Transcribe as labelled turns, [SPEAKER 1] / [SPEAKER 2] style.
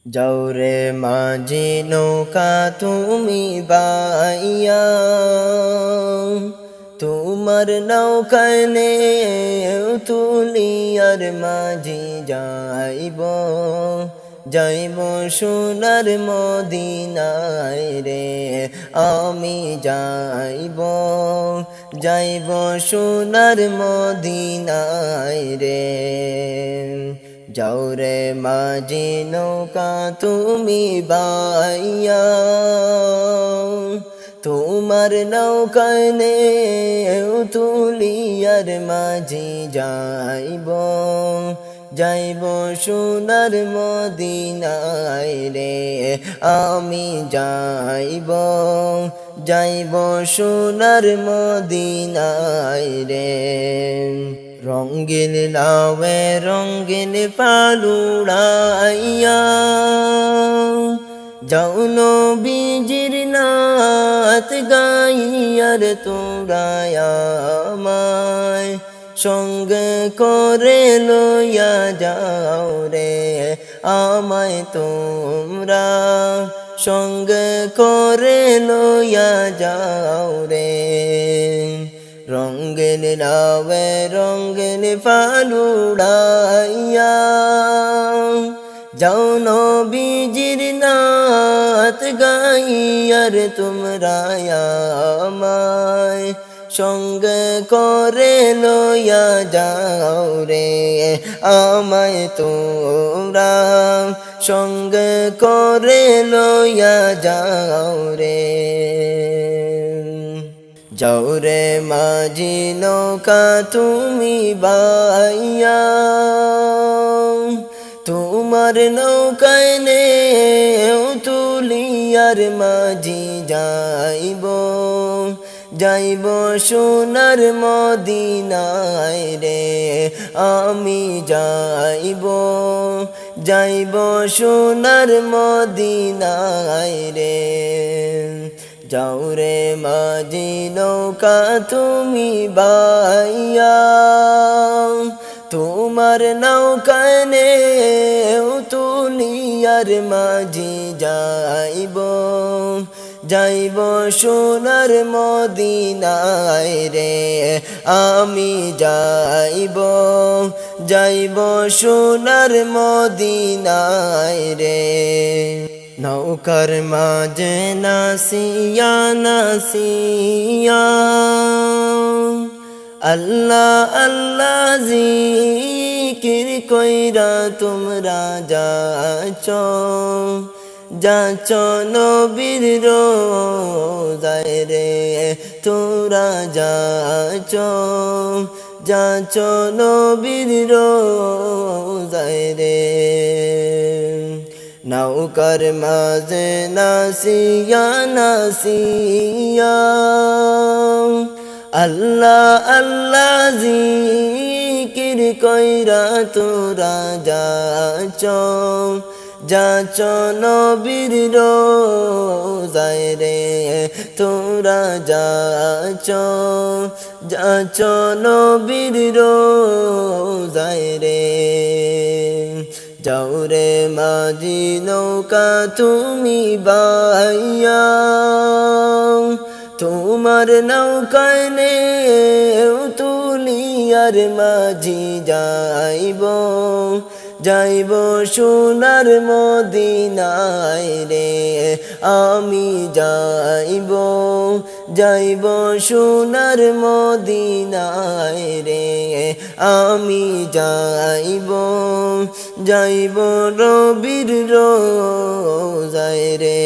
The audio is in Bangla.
[SPEAKER 1] যাওরে মাঝি নৌকা তুমি বাইয়া, তোমার নৌকায় নে তুলিয়ার মাঝি যাইব, যাইব সোনার মদিনায় রে। আমি যাইব, যাইব সোনার মদিনায় রে। যাওরে মাঝি নৌকা তুমি বাইয়া, তোমার নৌকায় নে তুলিয়ার মাঝি যাইব, যাইব সোনার মদিনায় রে। আমি যাইব, যাইব সোনার মদিনায় রে। রঙ্গিন নাওয়ে রঙ্গিন পালুড়াইয়া, যাও নবীজির নাত গাইয়ার তোরায়া আমায়, সঙ্গে করে লইয়া যাও রে আমায় তোমরা, সঙ্গে করে লইয়া যাও রে। রঙ্গিন নাওয়ে রঙ্গিন পালুড়াইয়া, যাও নবীজির নাত গাইয়ার তোমরা আমায়, সঙ্গে করে লইয়া যাও রে আমায় তোমরা, সঙ্গে করে লইয়া যাও রে। যাওরে মাঝি নৌকা তুমি বাইয়া, তোমার নৌকায় নে তুলিয়ার মাঝি যাইব, যাইব সোনার মদিনায় রে। আমি যাইব, যাইব সোনার মদিনায় রে। যাওরে মাঝি নৌকা তুমি বাইয়া, তোমার নৌকায় নে তুলিয়ার মাঝি যাইব, যাইব সোনার মদিনায় রে। আমি যাইব, যাইব সোনার মদিনায় রে। নৌকার মাঝে নাসিয়া নাসিয়া, আল্লাহ আল্লাহ জিকির কইরা তোমরা যাচ্ছ, যাচ্ছ নবীর রোজায় রে। তোরা যাচ্ছ, যাচ্ছ নবীর রোজায় রে। নৌকার মাঝে নাসিয়া নাসিয়া, আল্লাহ আল্লাহ জিকির কইরা তোরা যাচ্ছ, যাচ্ছ নবীর রোজায় রে। তোরা যাচ্ছ, যাচ্ছ নবীর রোজায় রে। যাওরে মাঝি নৌকা তুমি বাইয়া, তোমার নৌকায় নে তুলিয়ার মাঝি যাইব, যাইব সোনার মদিনায় রে। আমি যাইব, যাইব সোনার মদিনায় রে। আমি যাইব, যাইব নবীর রোজায় রে।